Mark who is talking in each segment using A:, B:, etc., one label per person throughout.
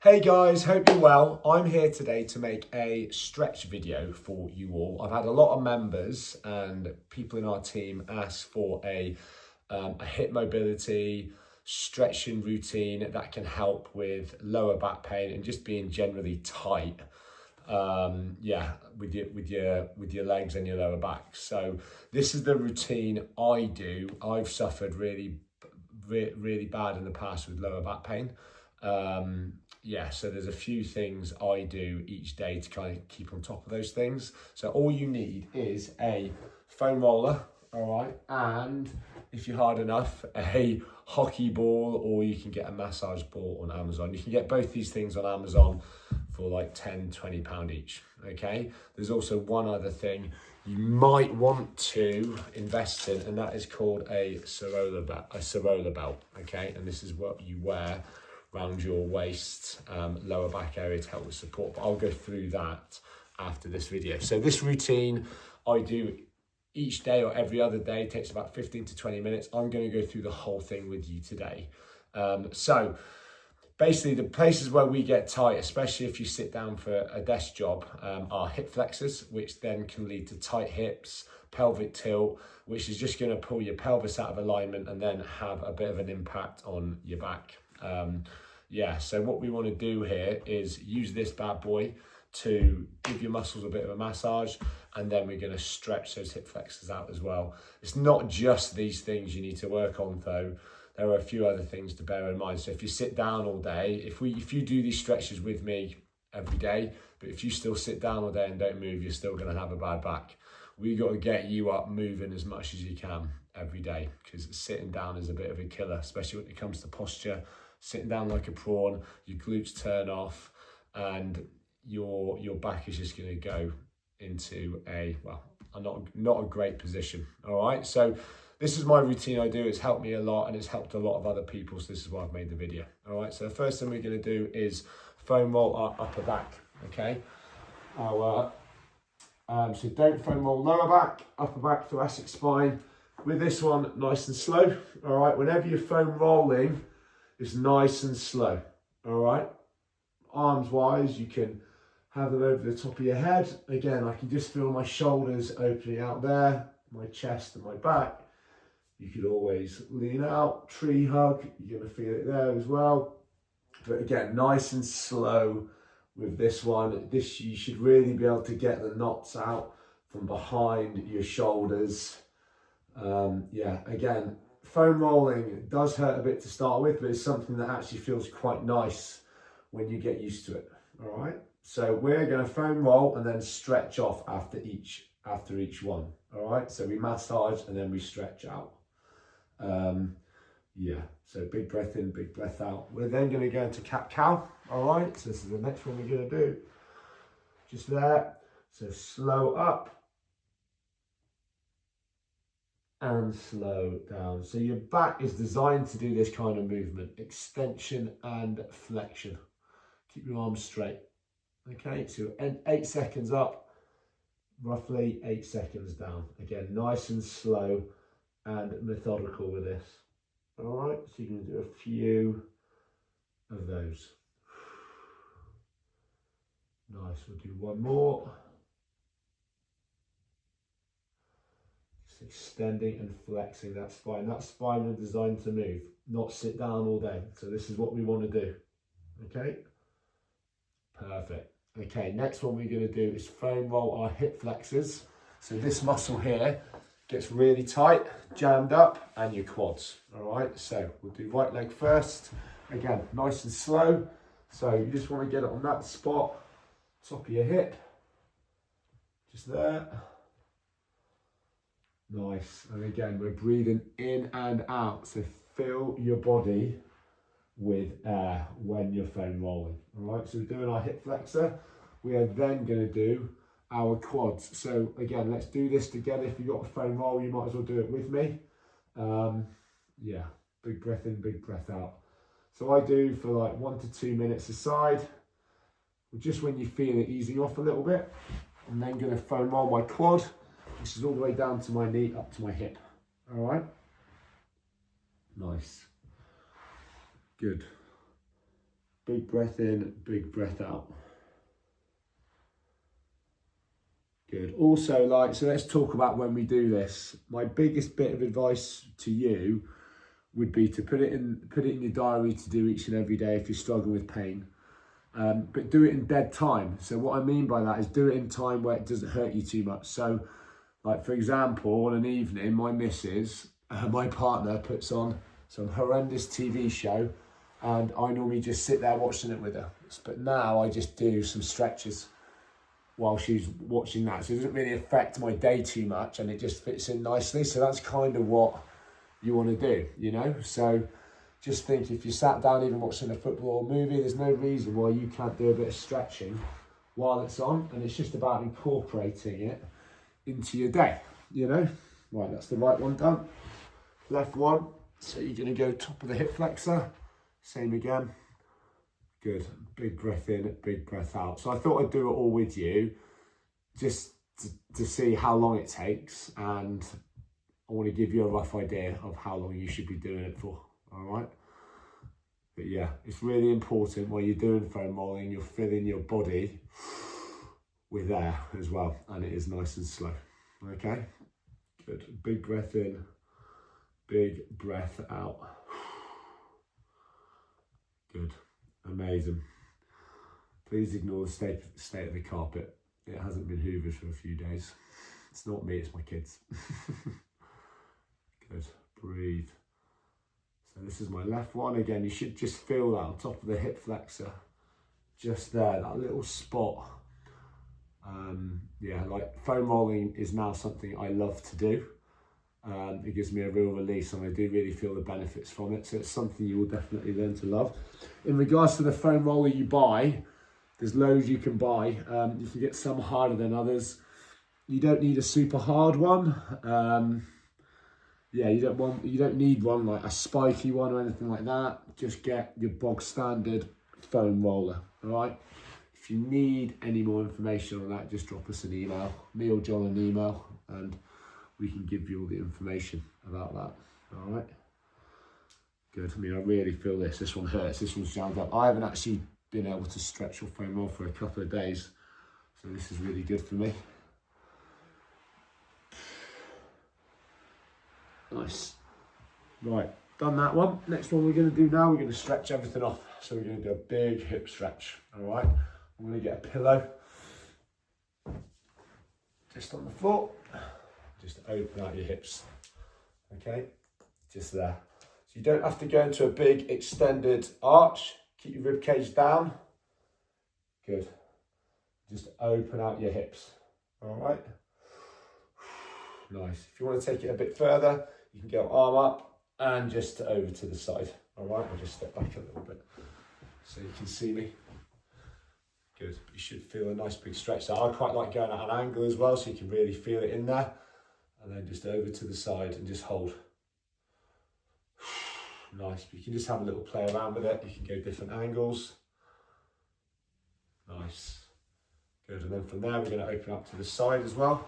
A: Hey guys, hope you're well. I'm here today to make a stretch video for you all. I've had a lot of members and people in our team ask for a hip mobility stretching routine that can help with lower back pain and just being generally tight. With your legs and your lower back. So this is the routine I do. I've suffered really bad in the past with lower back pain. So there's a few things I do each day to kind of keep on top of those things. So all you need is a foam roller, all right, and if you're hard enough, a hockey ball, or you can get a massage ball on Amazon. You can get both these things on Amazon for like £10-20 each. Okay, there's also one other thing you might want to invest in, and that is called a Sorolla belt. Okay, and this is what you wear around your waist, lower back area to help with support. But I'll go through that after this video. So this routine I do each day or every other day. It takes about 15 to 20 minutes. I'm going to go through the whole thing with you today. So basically the places where we get tight, especially if you sit down for a desk job, are hip flexors, which then can lead to tight hips, pelvic tilt, which is just going to pull your pelvis out of alignment and then have a bit of an impact on your back. So what we want to do here is use this bad boy to give your muscles a bit of a massage, and then we're going to stretch those hip flexors out as well. It's not just these things you need to work on though. There are a few other things to bear in mind. So if you sit down all day, if you do these stretches with me every day, but if you still sit down all day and don't move, you're still going to have a bad back. We got to get you up moving as much as you can every day, because sitting down is a bit of a killer, especially when it comes to posture. Sitting down like a prawn, your glutes turn off, and your back is just going to go into not a great position. All right, so this is my routine I do. It's helped me a lot, and it's helped a lot of other people, so this is why I've made the video. All right, so the first thing we're going to do is foam roll our upper back. Okay, so don't foam roll lower back, upper back, thoracic spine. With this one, nice and slow. All right, whenever you're foam rolling, it's nice and slow. All right, arms wise, you can have them over the top of your head. Again, I can just feel my shoulders opening out there, my chest and my back. You could always lean out, tree hug, you're gonna feel it there as well. But again, nice and slow with this one. This, you should really be able to get the knots out from behind your shoulders. Again, foam rolling does hurt a bit to start with, but it's something that actually feels quite nice when you get used to it. All right, so we're going to foam roll and then stretch off after each one. All right, so we massage and then we stretch out. So big breath in, big breath out. We're then going to go into cat cow. All right, so this is the next one we're going to do. Just there. So slow up and slow down. So your back is designed to do this kind of movement, extension and flexion. Keep your arms straight. Okay, so 8 seconds up, roughly 8 seconds down. Again, nice and slow and methodical with this. All right, so you can do a few of those. Nice, we'll do one more. Extending and flexing that spine. That spine is designed to move, not sit down all day. So this is what we want to do. Okay, perfect. Okay, next one we're going to do is foam roll our hip flexors. So this muscle here gets really tight, jammed up, and your quads. All right, so we'll do right leg first. Again, nice and slow. So you just want to get it on that spot, top of your hip, just there. Nice, and again, we're breathing in and out, so fill your body with air when you're foam rolling. All right, so we're doing our hip flexor. We are then going to do our quads. So again, let's do this together. If you've got a foam roll, you might as well do it with me. Big breath in, big breath out. So I do for like 1 to 2 minutes a side, just when you feel it easing off a little bit. I'm then going to foam roll my quad, which is all the way down to my knee, up to my hip. All right. Nice. Good. Big breath in, big breath out. Good. Also, so let's talk about when we do this. My biggest bit of advice to you would be to put it in your diary to do each and every day if you're struggling with pain. But do it in dead time. So what I mean by that is do it in time where it doesn't hurt you too much. So, like for example, on an evening, my missus, my partner, puts on some horrendous TV show, and I normally just sit there watching it with her. But now I just do some stretches while she's watching that. So it doesn't really affect my day too much, and it just fits in nicely. So that's kind of what you want to do, you know? So just think, if you sat down even watching a football or movie, there's no reason why you can't do a bit of stretching while it's on, and it's just about incorporating it into your day, you know? Right, that's the right one done. Left one, so you're gonna go top of the hip flexor, same again. Good, big breath in, big breath out. So I thought I'd do it all with you, just to see how long it takes, and I want to give you a rough idea of how long you should be doing it for, all right? But yeah, it's really important when you're doing foam rolling, you're filling your body with air as well, and it is nice and slow, okay? Good, big breath in, big breath out. Good. Amazing. Please ignore the state of the carpet. It hasn't been hoovered for a few days. It's not me, it's my kids. Good. Breathe. So this is my left one. Again, you should just feel that on top of the hip flexor. Just there, that little spot. Yeah, like foam rolling is now something I love to do. It gives me a real release, and I do really feel the benefits from it. So it's something you will definitely learn to love. In regards to the foam roller you buy, there's loads you can buy. You can get some harder than others. You don't need a super hard one. Yeah, you don't need one like a spiky one or anything like that. Just get your bog standard foam roller, all right? If you need any more information on that, just drop us an email, me or John an email, and we can give you all the information about that, all right? Good. I mean, I really feel this. This one hurts. This one's jammed up. I haven't actually been able to stretch or foam roll for a couple of days, so this is really good for me. Nice. Right, done that one. Next one we're going to do now, we're going to stretch everything off. So we're going to do a big hip stretch, all right? I'm going to get a pillow just on the floor. Just open out your hips, okay? Just there. So you don't have to go into a big extended arch. Keep your rib cage down. Good. Just open out your hips, all right? Nice. If you want to take it a bit further, you can go arm up and just over to the side, all right? I'll just step back a little bit so you can see me. Good. You should feel a nice big stretch there. I quite like going at an angle as well, so you can really feel it in there. And then just over to the side and just hold. Nice. You can just have a little play around with it. You can go different angles. Nice. Good. And then from there, we're going to open up to the side as well.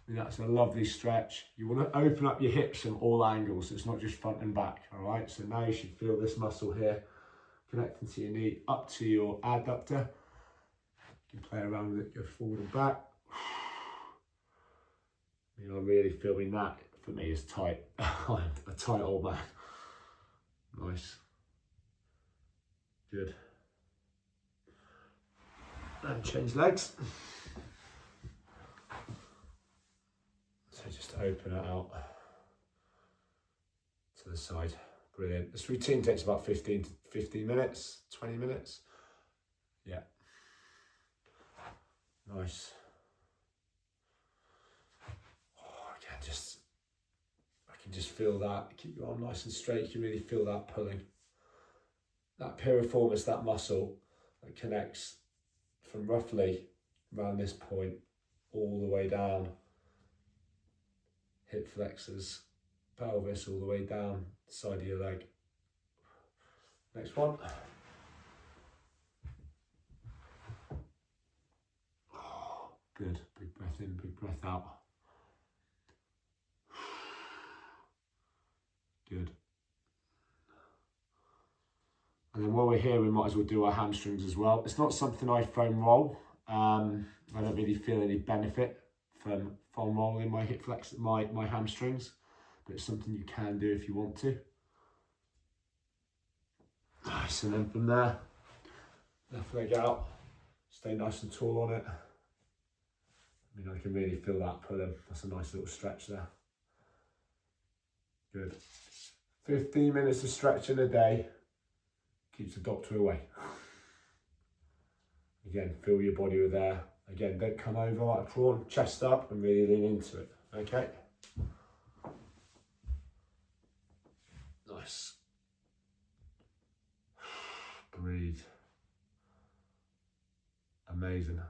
A: And that's a lovely stretch. You want to open up your hips from all angles, so it's not just front and back, all right? So now you should feel this muscle here connecting to your knee up to your adductor. You can play around with it, go forward and back. You know, really feeling that for me is tight. I'm a tight old man. Nice. Good. And change legs. So just open it out to the side. Brilliant. This routine takes about 15 minutes, 20 minutes. Yeah. Nice. I can just feel that. Keep your arm nice and straight. You can really feel that pulling. That piriformis, that muscle that connects from roughly around this point all the way down. Hip flexors, pelvis, all the way down the side of your leg. Next one. Good. Big breath in, big breath out. Good. And then while we're here, we might as well do our hamstrings as well. It's not something I foam roll. I don't really feel any benefit from foam rolling my hip flex, my hamstrings, but it's something you can do if you want to. Nice, and then from there, left leg out, stay nice and tall on it. I mean, I can really feel that pulling. That's a nice little stretch there. Good. 15 minutes of stretching a day keeps the doctor away. Again, feel your body with there. Again, don't come over like a prawn, chest up and really lean into it, okay? Nice. Breathe. Amazing.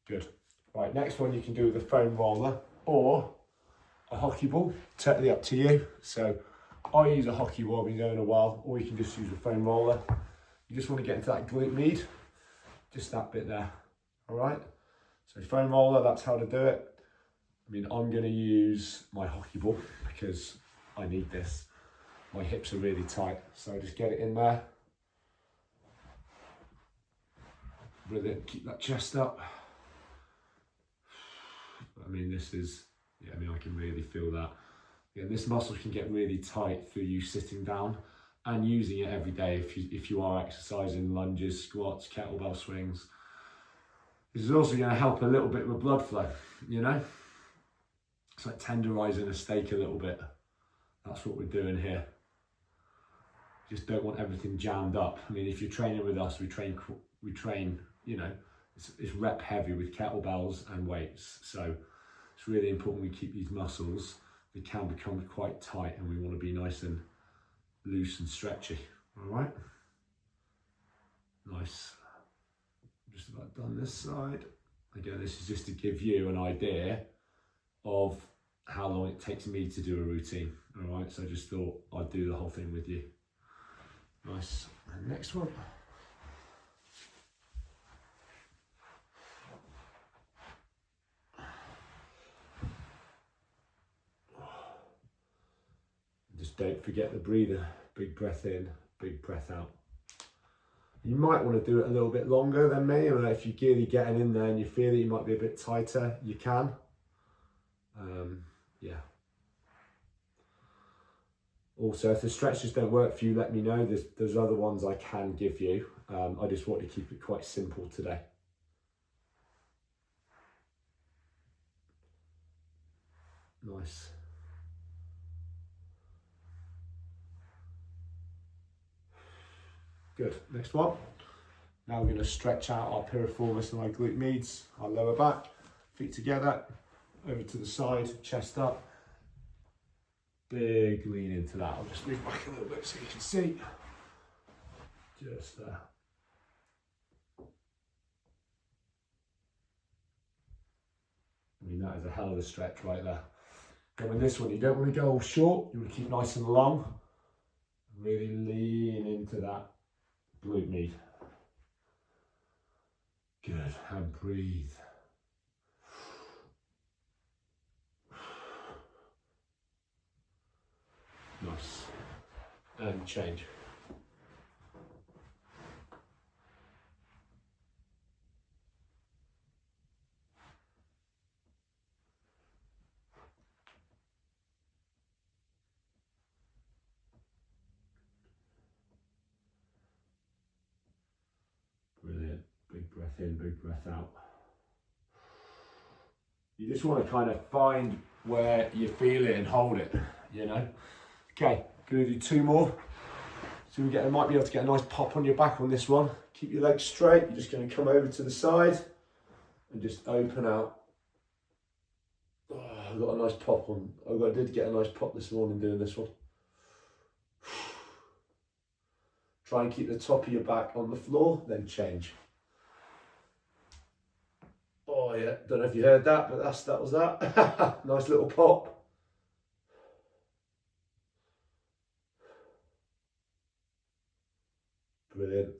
A: Good. Right, next one you can do with a foam roller or a hockey ball, totally up to you. So I use a hockey ball, I've been going a while, or you can just use a foam roller. You just want to get into that glute med, just that bit there, all right? So foam roller, that's how to do it. I mean, I'm gonna use my hockey ball because I need this. My hips are really tight, so I just get it in there. Brilliant, keep that chest up. I mean, this is, yeah, I mean, I can really feel that. Yeah, this muscle can get really tight through you sitting down and using it every day if you are exercising lunges, squats, kettlebell swings. This is also going to help a little bit with blood flow, you know? It's like tenderizing a steak a little bit. That's what we're doing here. Just don't want everything jammed up. I mean, if you're training with us, we train, you know, it's rep heavy with kettlebells and weights. So it's really important we keep these muscles. They can become quite tight and we want to be nice and loose and stretchy. All right. Nice. Just about done this side. Again, this is just to give you an idea of how long it takes me to do a routine. All right. So I just thought I'd do the whole thing with you. Nice. And next one. Just don't forget the breather. Big breath in, big breath out. You might want to do it a little bit longer than me. I mean, if you're really getting in there and you feel that you might be a bit tighter, you can. Yeah. Also, if the stretches don't work for you, let me know. There's other ones I can give you. I just want to keep it quite simple today. Nice. Good, next one. Now we're going to stretch out our piriformis and our glute medius, our lower back, feet together, over to the side, chest up. Big lean into that. I'll just move back a little bit so you can see. Just there. I mean, that is a hell of a stretch right there. And with this one, you don't want to go all short, you want to keep nice and long. Really lean into that glute med. Good, and breathe. Nice. And change. Brilliant. Big breath in, big breath out. You just want to kind of find where you feel it and hold it, you know. Okay, gonna do two more. So we might be able to get a nice pop on your back on this one. Keep your legs straight. You're just going to come over to the side and just open out. Oh, I got a nice pop on. I did get a nice pop this morning doing this one. Try and keep the top of your back on the floor, then change. Oh yeah, don't know if you heard that, but that was that. Nice little pop. Brilliant.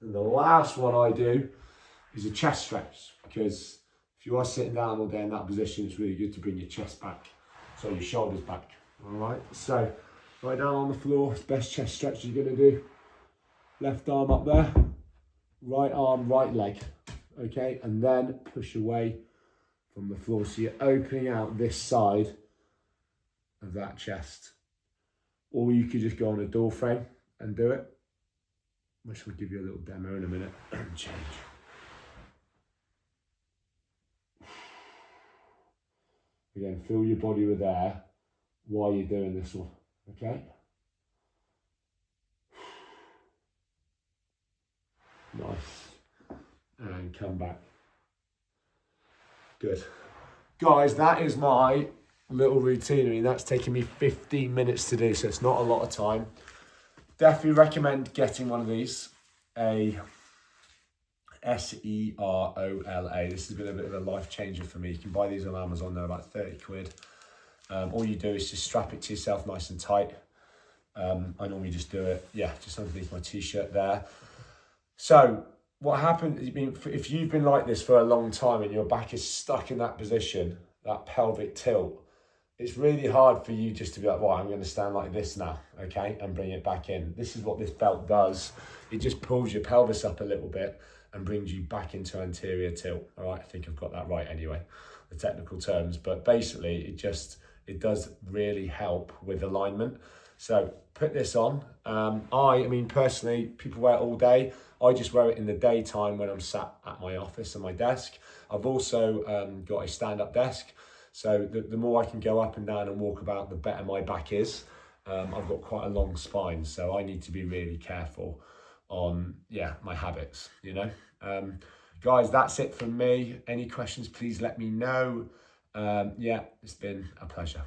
A: And the last one I do is a chest stretch, because If you are sitting down all day in that position, it's really good to bring your chest back, so your shoulders back. All right, so right down on the floor, best chest stretch you're gonna do. Left arm up there, right arm, right leg, okay? And then push away from the floor. So you're opening out this side of that chest. Or you could just go on a door frame and do it, which will give you a little demo in a minute and change. Again, fill your body with air while you're doing this one, okay? Nice. And come back. Good. Guys, that is my little routine. I mean, that's taken me 15 minutes to do, so it's not a lot of time. Definitely recommend getting one of these, a Serola. This has been a bit of a life changer for me. You can buy these on Amazon, they're about 30 quid. All you do is just strap it to yourself nice and tight. I normally just do it, just underneath my t-shirt there. So what happened, I mean, if you've been like this for a long time and your back is stuck in that position, that pelvic tilt, it's really hard for you just to be like, well, I'm going to stand like this now, okay, and bring it back in. This is what this belt does. It just pulls your pelvis up a little bit and brings you back into anterior tilt. All right, I think I've got that right anyway, the technical terms, but basically it does really help with alignment. So put this on. I mean, personally, people wear it all day. I just wear it in the daytime when I'm sat at my office and my desk. I've also got a stand-up desk. So the more I can go up and down and walk about, the better my back is. I've got quite a long spine, so I need to be really careful on, my habits, you know. Guys, that's it from me. Any questions, please let me know. It's been a pleasure.